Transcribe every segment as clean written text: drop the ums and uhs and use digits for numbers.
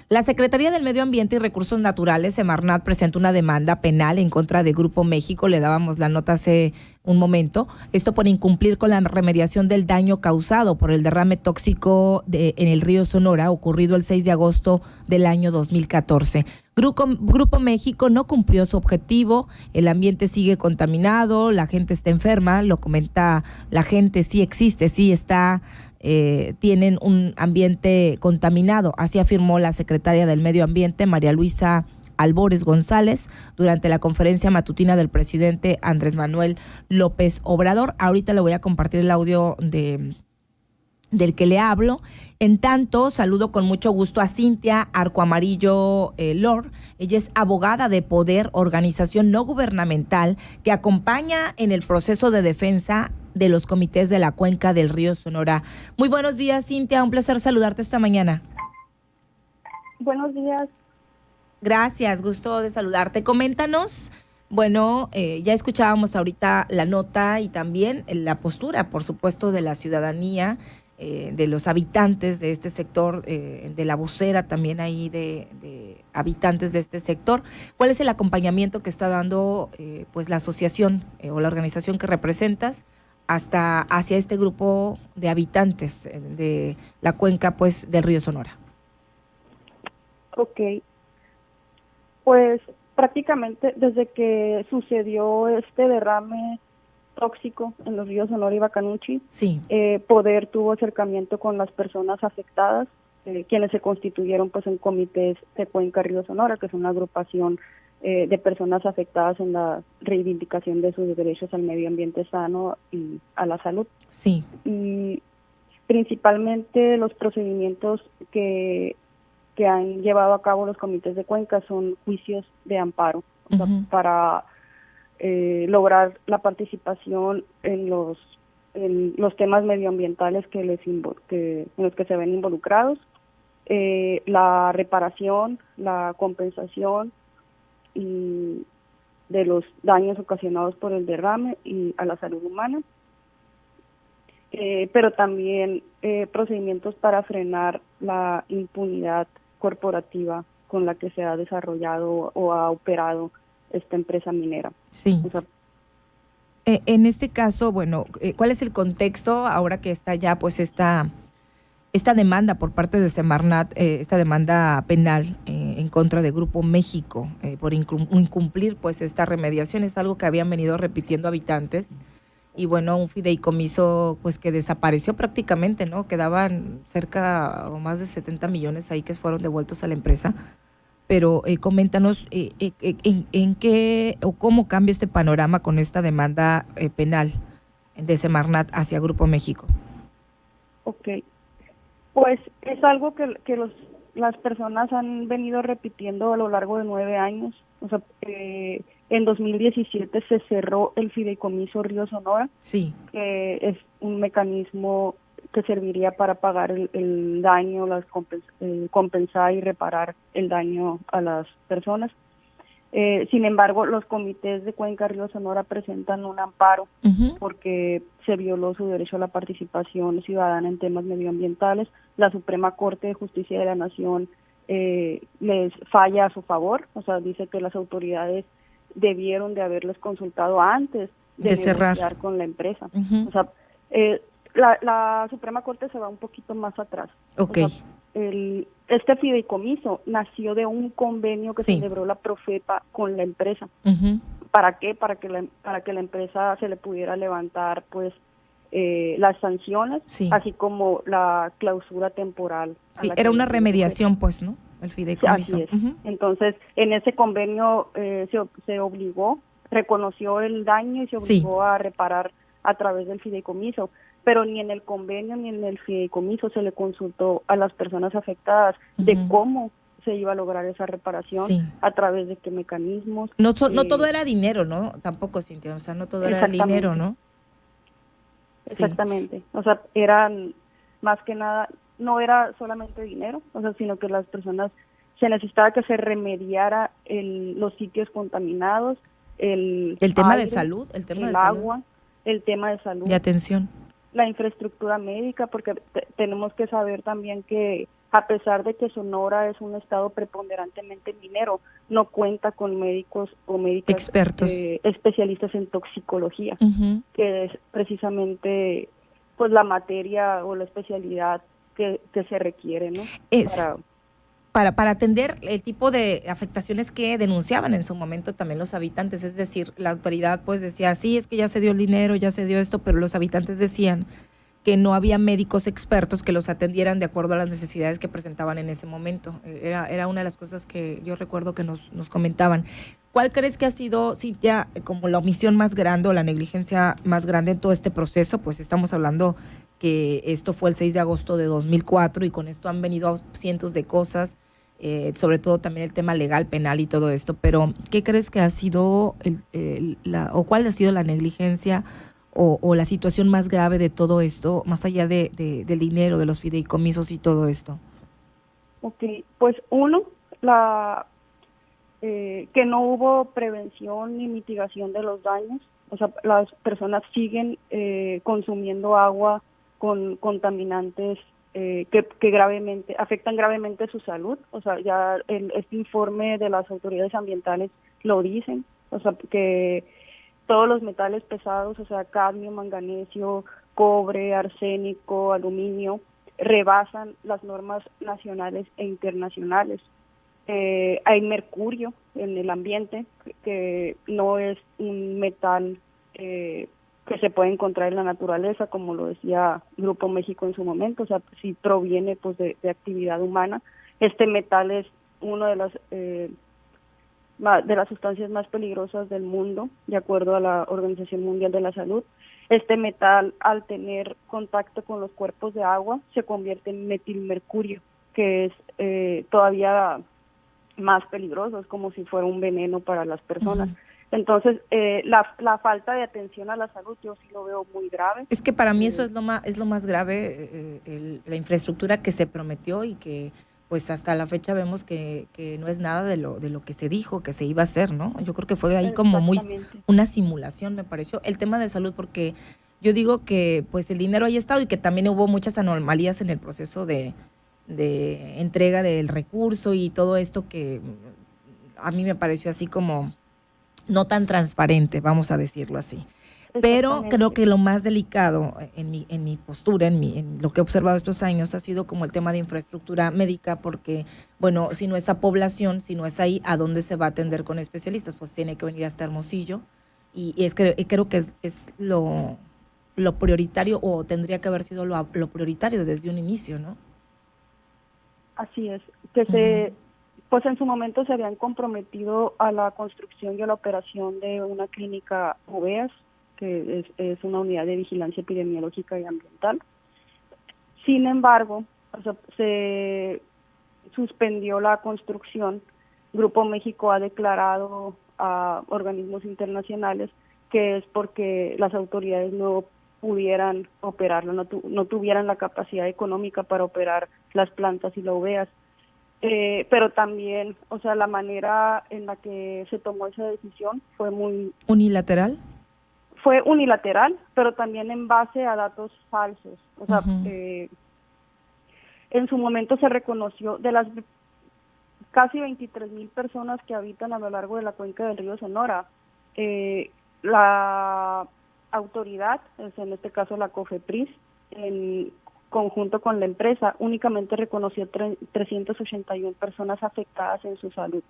La Secretaría del Medio Ambiente y Recursos Naturales, Semarnat, presentó una demanda penal en contra de Grupo México. Le dábamos la nota hace un momento. Esto por incumplir con la remediación del daño causado por el derrame tóxico en el río Sonora, ocurrido el 6 de agosto del año 2014. Grupo México no cumplió su objetivo, el ambiente sigue contaminado, la gente está enferma, lo comenta la gente, sí existe, sí está, tienen un ambiente contaminado, así afirmó la secretaria del Medio Ambiente, María Luisa Albores González, durante la conferencia matutina del presidente Andrés Manuel López Obrador. Ahorita le voy a compartir el audio del que le hablo. En tanto, saludo con mucho gusto a Cintia Arcoamarillo Lor. Ella es abogada de Poder, organización no gubernamental que acompaña en el proceso de defensa de los comités de la cuenca del río Sonora. Muy buenos días, Cintia, un placer saludarte esta mañana. Buenos días. Gracias, gusto de saludarte. Coméntanos. Bueno, ya escuchábamos ahorita la nota y también la postura, por supuesto, de la ciudadanía, de los habitantes de este sector, de la vocera también ahí de habitantes de este sector. ¿Cuál es el acompañamiento que está dando pues la asociación o la organización que representas hacia este grupo de habitantes de la cuenca pues del río Sonora? Ok, pues prácticamente desde que sucedió este derrame tóxico en los ríos Sonora y Bacanuchi, sí. Poder tuvo acercamiento con las personas afectadas, quienes se constituyeron pues en comités de Cuenca Río Sonora, que es una agrupación de personas afectadas en la reivindicación de sus derechos al medio ambiente sano y a la salud. Sí. Y principalmente los procedimientos que han llevado a cabo los comités de Cuenca son juicios de amparo, o sea, para lograr la participación en los temas medioambientales en los que se ven involucrados, la reparación, la compensación y de los daños ocasionados por el derrame y a la salud humana, pero también procedimientos para frenar la impunidad corporativa con la que se ha desarrollado o ha operado esta empresa minera. Sí. O sea, en este caso, bueno, ¿cuál es el contexto ahora que está ya pues esta demanda por parte de Semarnat, esta demanda penal en contra de Grupo México por incumplir pues esta remediación? Es algo que habían venido repitiendo habitantes y bueno, un fideicomiso pues que desapareció prácticamente, ¿no? Quedaban cerca o más de 70 millones ahí que fueron devueltos a la empresa. Pero coméntanos en qué o cómo cambia este panorama con esta demanda penal de Semarnat hacia Grupo México. Ok, pues es algo que las personas han venido repitiendo a lo largo de 9 años. O sea, en 2017 se cerró el fideicomiso Río Sonora, sí, que es un mecanismo que serviría para pagar el daño, compensar y reparar el daño a las personas. Sin embargo, los comités de Cuenca Río Sonora presentan un amparo porque se violó su derecho a la participación ciudadana en temas medioambientales. La Suprema Corte de Justicia de la Nación les falla a su favor, o sea, dice que las autoridades debieron de haberles consultado antes de negociar con la empresa. O sea, la Suprema Corte se va un poquito más atrás. Okay. O sea, este fideicomiso nació de un convenio que celebró la Profepa con la empresa. ¿Para qué? Para que la empresa se le pudiera levantar pues las sanciones, así como la clausura temporal. Sí, era una remediación pues, ¿no? El fideicomiso. Así es. Entonces, en ese convenio se obligó, reconoció el daño y se obligó a reparar a través del fideicomiso, pero ni en el convenio ni en el fideicomiso se le consultó a las personas afectadas de cómo se iba a lograr esa reparación, a través de qué mecanismos. No todo era dinero, ¿no? Tampoco, Cintia, o sea, no todo era dinero, ¿no? Exactamente, o sea, eran más que nada, no era solamente dinero, o sea, sino que las personas, se necesitaba que se remediara los sitios contaminados, el tema aire, de salud, el tema el de agua, salud. El tema de salud. Y atención. La infraestructura médica, porque tenemos que saber también que a pesar de que Sonora es un estado preponderantemente minero, no cuenta con médicos o médicas Expertos. Especialistas en toxicología, que es precisamente pues la materia o la especialidad que se requiere, ¿no? Es para atender el tipo de afectaciones que denunciaban en su momento también los habitantes, es decir, la autoridad pues decía, sí, es que ya se dio el dinero, ya se dio esto, pero los habitantes decían que no había médicos expertos que los atendieran de acuerdo a las necesidades que presentaban en ese momento. Era una de las cosas que yo recuerdo que nos comentaban. ¿Cuál crees que ha sido, Cintia, como la omisión más grande o la negligencia más grande en todo este proceso? Pues estamos hablando que esto fue el 6 de agosto de 2004 y con esto han venido cientos de cosas, sobre todo también el tema legal, penal y todo esto. Pero, ¿qué crees que ha sido o cuál ha sido la negligencia o la situación más grave de todo esto, más allá del dinero, de los fideicomisos y todo esto? Ok, pues uno, que no hubo prevención ni mitigación de los daños. O sea, las personas siguen consumiendo agua con contaminantes que gravemente afectan gravemente su salud. O sea, ya este informe de las autoridades ambientales lo dicen. O sea, que todos los metales pesados, o sea, cadmio, manganesio, cobre, arsénico, aluminio, rebasan las normas nacionales e internacionales. Hay mercurio en el ambiente, que no es un metal que se puede encontrar en la naturaleza, como lo decía Grupo México en su momento, o sea, si proviene pues de actividad humana. Este metal es uno de las sustancias más peligrosas del mundo, de acuerdo a la Organización Mundial de la Salud. Este metal, al tener contacto con los cuerpos de agua, se convierte en metilmercurio, que es todavía más peligroso, es como si fuera un veneno para las personas. Entonces, la falta de atención a la salud yo sí lo veo muy grave. Es que para mí eso es lo más grave, la infraestructura que se prometió y que pues hasta la fecha vemos que no es nada de lo que se dijo que se iba a hacer, ¿no? Yo creo que fue ahí como muy una simulación, me pareció, el tema de salud, porque yo digo que pues el dinero ahí ha estado y que también hubo muchas anomalías en el proceso de entrega del recurso y todo esto que a mí me pareció así como no tan transparente, vamos a decirlo así. Pero creo que lo más delicado en mi postura, en lo que he observado estos años, ha sido como el tema de infraestructura médica, porque, bueno, si no es a población, si no es ahí, ¿a dónde se va a atender con especialistas? Pues tiene que venir hasta Hermosillo. Y es que creo que es lo prioritario, o tendría que haber sido lo prioritario desde un inicio, ¿no? Así es, que pues en su momento se habían comprometido a la construcción y a la operación de una clínica UVEAS, que es una unidad de vigilancia epidemiológica y ambiental. Sin embargo, o sea, se suspendió la construcción. Grupo México ha declarado a organismos internacionales que es porque las autoridades no pudieran operarla, no tuvieran la capacidad económica para operar las plantas y la UVEAS. Pero también, o sea, la manera en la que se tomó esa decisión fue muy... ¿Unilateral? Fue unilateral, pero también en base a datos falsos. O sea, en su momento se reconoció de las casi 23,000 personas que habitan a lo largo de la cuenca del río Sonora, la autoridad, en este caso la COFEPRIS, en conjunto con la empresa, únicamente reconoció 381 personas afectadas en su salud.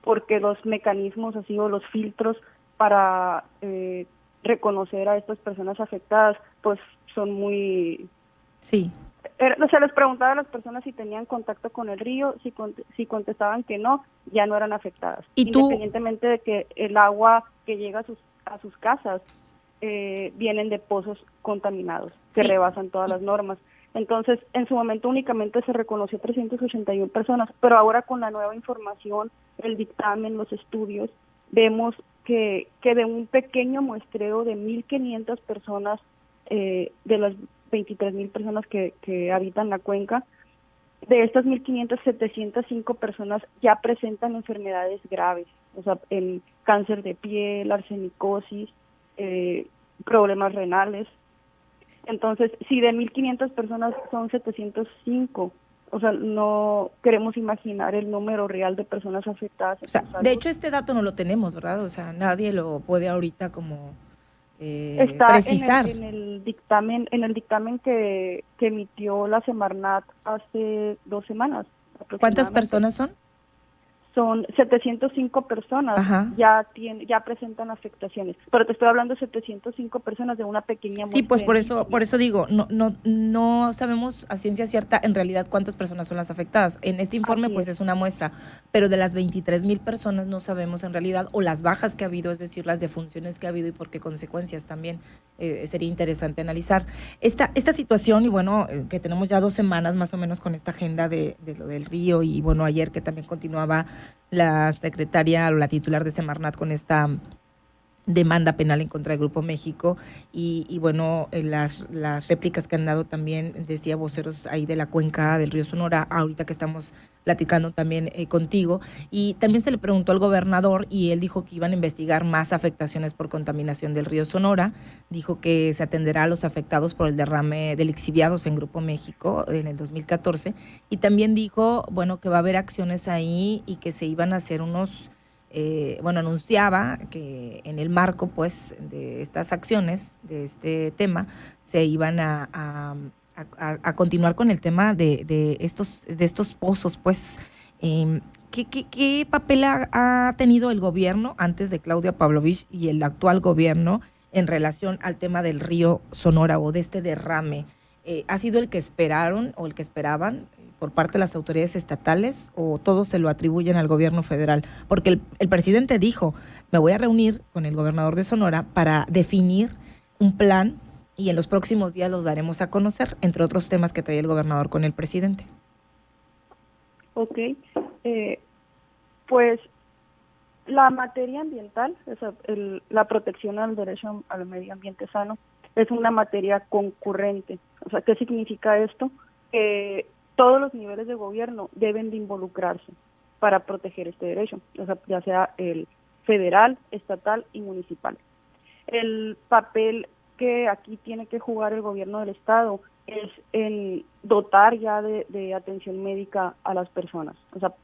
Porque los mecanismos así o los filtros para reconocer a estas personas afectadas pues son muy... Sí. Se les preguntaba a las personas si tenían contacto con el río, si contestaban que no, ya no eran afectadas. Independientemente de que el agua que llega a sus casas vienen de pozos contaminados, que rebasan todas las normas. Entonces, en su momento únicamente se reconoció 381 personas, pero ahora con la nueva información, el dictamen, los estudios, vemos que de un pequeño muestreo de 1,500 personas, de las 23,000 personas que habitan la cuenca, de estas 1,500, 705 personas ya presentan enfermedades graves, o sea, en cáncer de piel, arsenicosis, problemas renales. Entonces, si de 1.500 personas son 705, o sea, no queremos imaginar el número real de personas afectadas. O sea, de hecho este dato no lo tenemos, ¿verdad? O sea, nadie lo puede ahorita como está precisar. en el dictamen que emitió la Semarnat hace 2 semanas aproximadamente. ¿Cuántas personas son? Son 705 personas. Ajá. ya presentan afectaciones, pero te estoy hablando de 705 personas de una pequeña muestra. Sí, pues por eso digo, no sabemos a ciencia cierta en realidad cuántas personas son las afectadas. En este informe pues es una muestra, pero de las 23,000 personas no sabemos en realidad, o las bajas que ha habido, es decir, las defunciones que ha habido y por qué consecuencias también sería interesante analizar. Esta situación, y bueno, que tenemos ya 2 semanas más o menos con esta agenda de lo del río, y bueno, ayer que también continuaba la secretaria o la titular de Semarnat con esta demanda penal en contra del Grupo México, y bueno, las réplicas que han dado también, decía, voceros ahí de la cuenca del río Sonora, ahorita que estamos platicando también contigo, y también se le preguntó al gobernador y él dijo que iban a investigar más afectaciones por contaminación del río Sonora, dijo que se atenderá a los afectados por el derrame de lixiviados en Grupo México en el 2014, y también dijo, bueno, que va a haber acciones ahí y que se iban a hacer unos anunciaba que en el marco pues de estas acciones, de este tema, se iban a continuar con el tema de estos pozos, pues. ¿Qué papel ha tenido el gobierno antes de Claudia Pavlovich y el actual gobierno en relación al tema del río Sonora o de este derrame? ¿Ha sido el que esperaron o el que esperaban por parte de las autoridades estatales, o todos se lo atribuyen al gobierno federal? Porque el presidente dijo, me voy a reunir con el gobernador de Sonora para definir un plan y en los próximos días los daremos a conocer, entre otros temas que traía el gobernador con el presidente. Ok, pues la materia ambiental, la protección al derecho al medio ambiente sano, es una materia concurrente. O sea, ¿qué significa esto? Que todos los niveles de gobierno deben de involucrarse para proteger este derecho, o sea, ya sea el federal, estatal y municipal. El papel que aquí tiene que jugar el gobierno del estado es en dotar ya de atención médica a las personas. O sea,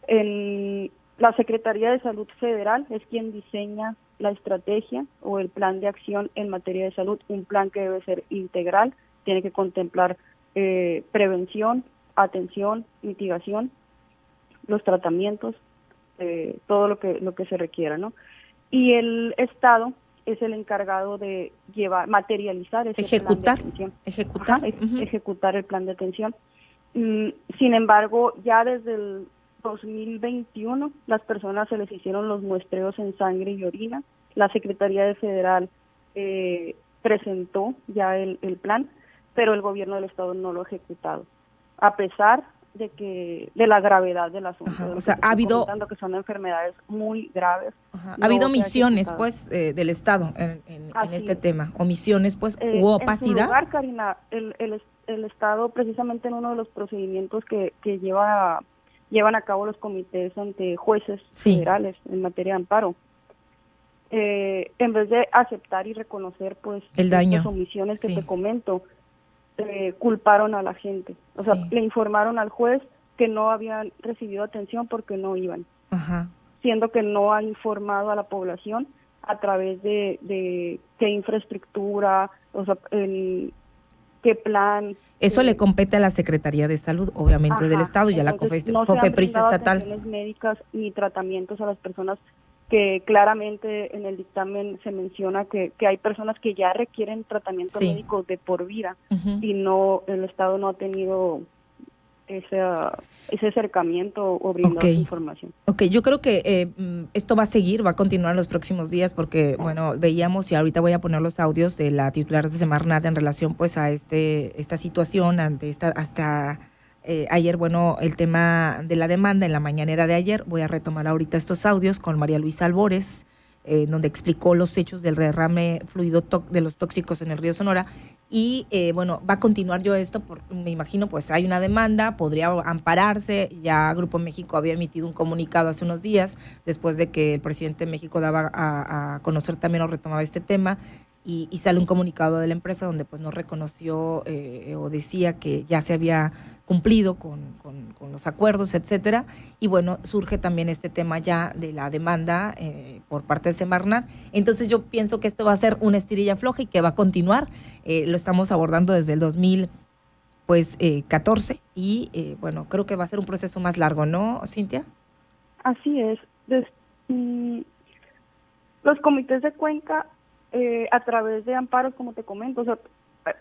la Secretaría de Salud Federal es quien diseña la estrategia o el plan de acción en materia de salud, un plan que debe ser integral, tiene que contemplar prevención, atención, mitigación, los tratamientos, todo lo que se requiera, ¿no? Y el Estado es el encargado de materializar ese plan de atención. Ejecutar el plan de atención. Sin embargo, ya desde el 2021 las personas se les hicieron los muestreos en sangre y orina. La Secretaría Federal presentó ya el plan, pero el gobierno del estado no lo ha ejecutado, a pesar de la gravedad del asunto. O sea, ha habido que son enfermedades muy graves. Ha habido omisiones, pues, del Estado en este tema, omisiones, pues, u opacidad. En su lugar, Karina, el Estado, precisamente en uno de los procedimientos que llevan a cabo los comités ante jueces federales en materia de amparo, en vez de aceptar y reconocer, pues, el daño, las omisiones que te comento, culparon a la gente. O sea, le informaron al juez que no habían recibido atención porque no iban. Siendo que no han informado a la población a través de qué infraestructura, o sea, qué plan. Eso le compete a la Secretaría de Salud, obviamente, del Estado, y a la COFEPRIS estatal. No se han brindado atenciones médicas ni tratamientos a las personas, que claramente en el dictamen se menciona que hay personas que ya requieren tratamiento médico de por vida, y el Estado no ha tenido ese acercamiento o brindado esa información. Yo creo que esto va a seguir, va a continuar en los próximos días, porque, bueno, veíamos, y ahorita voy a poner los audios de la titular de Semarnat en relación, pues, a esta situación, hasta ayer, bueno, el tema de la demanda en la mañanera de ayer. Voy a retomar ahorita estos audios con María Luisa Albores, donde explicó los hechos del derrame fluido de los tóxicos en el río Sonora. Y bueno, va a continuar yo esto, me imagino, pues hay una demanda, podría ampararse. Ya Grupo México había emitido un comunicado hace unos días, después de que el presidente de México daba a conocer también o retomaba este tema. y sale un comunicado de la empresa donde pues no reconoció o decía que ya se había cumplido con los acuerdos, etcétera. Y bueno, surge también este tema ya de la demanda por parte de Semarnat. Entonces yo pienso que esto va a ser una estirilla floja y que va a continuar. Lo estamos abordando desde el 2014 y bueno, creo que va a ser un proceso más largo, ¿no, Cintia? Así es. Los comités de Cuenca, a través de amparos, como te comento, o sea,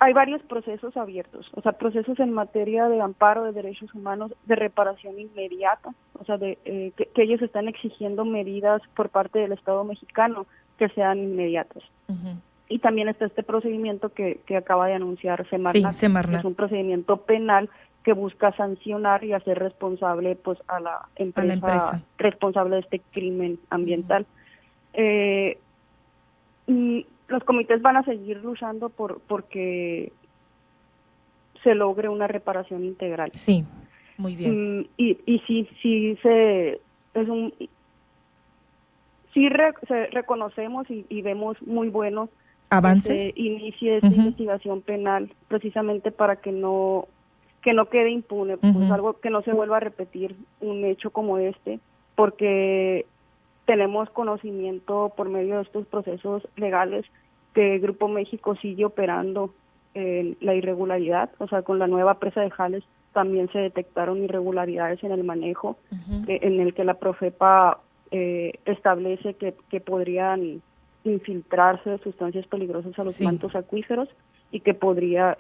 hay varios procesos abiertos, o sea, procesos en materia de amparo de derechos humanos, de reparación inmediata, o sea, que ellos están exigiendo medidas por parte del Estado mexicano que sean inmediatas. Uh-huh. Y también está este procedimiento que acaba de anunciar Semarnat, sí, Semarnat, que es un procedimiento penal que busca sancionar y hacer responsable pues a la empresa responsable de este crimen ambiental. Uh-huh. Y los comités van a seguir luchando porque se logre una reparación integral. Sí, muy bien. Y sí reconocemos y vemos muy buenos avances. Que se inicie esta investigación penal precisamente para que no quede impune, pues algo que no se vuelva a repetir un hecho como este, porque tenemos conocimiento por medio de estos procesos legales que Grupo México sigue operando en la irregularidad, o sea, con la nueva presa de Jales también se detectaron irregularidades en el manejo, en el que la Profepa establece que podrían infiltrarse sustancias peligrosas a los mantos acuíferos y que podría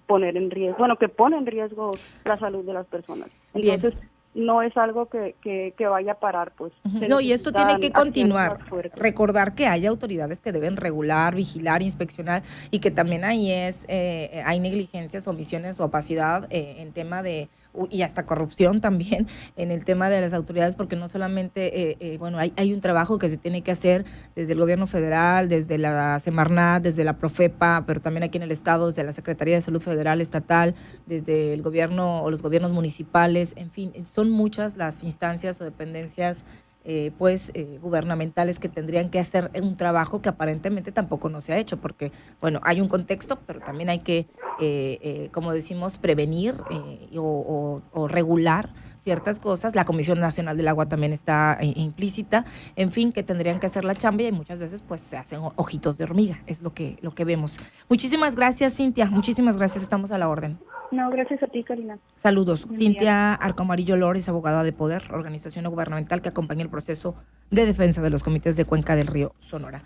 poner en riesgo, que pone en riesgo la salud de las personas. Entonces, no es algo que vaya a parar, pues. No, y esto tiene que continuar. Recordar que hay autoridades que deben regular, vigilar, inspeccionar, y que también ahí hay negligencias, omisiones o opacidad en tema de, y hasta corrupción también, en el tema de las autoridades, porque no solamente, hay un trabajo que se tiene que hacer desde el gobierno federal, desde la Semarnat, desde la Profepa, pero también aquí en el estado, desde la Secretaría de Salud Federal, estatal, desde el gobierno o los gobiernos municipales, en fin, son muchas las instancias o dependencias gubernamentales que tendrían que hacer un trabajo que aparentemente tampoco no se ha hecho, porque, bueno, hay un contexto, pero también hay que, como decimos, prevenir o regular ciertas cosas. La Comisión Nacional del Agua también está implícita, en fin, que tendrían que hacer la chamba y muchas veces pues se hacen ojitos de hormiga, es lo que vemos. Muchísimas gracias, Cintia, muchísimas gracias, estamos a la orden. No, gracias a ti, Karina. Saludos. Cintia Arcomarillo Lores, abogada de Poder, organización no gubernamental que acompaña el proceso de defensa de los comités de Cuenca del Río Sonora.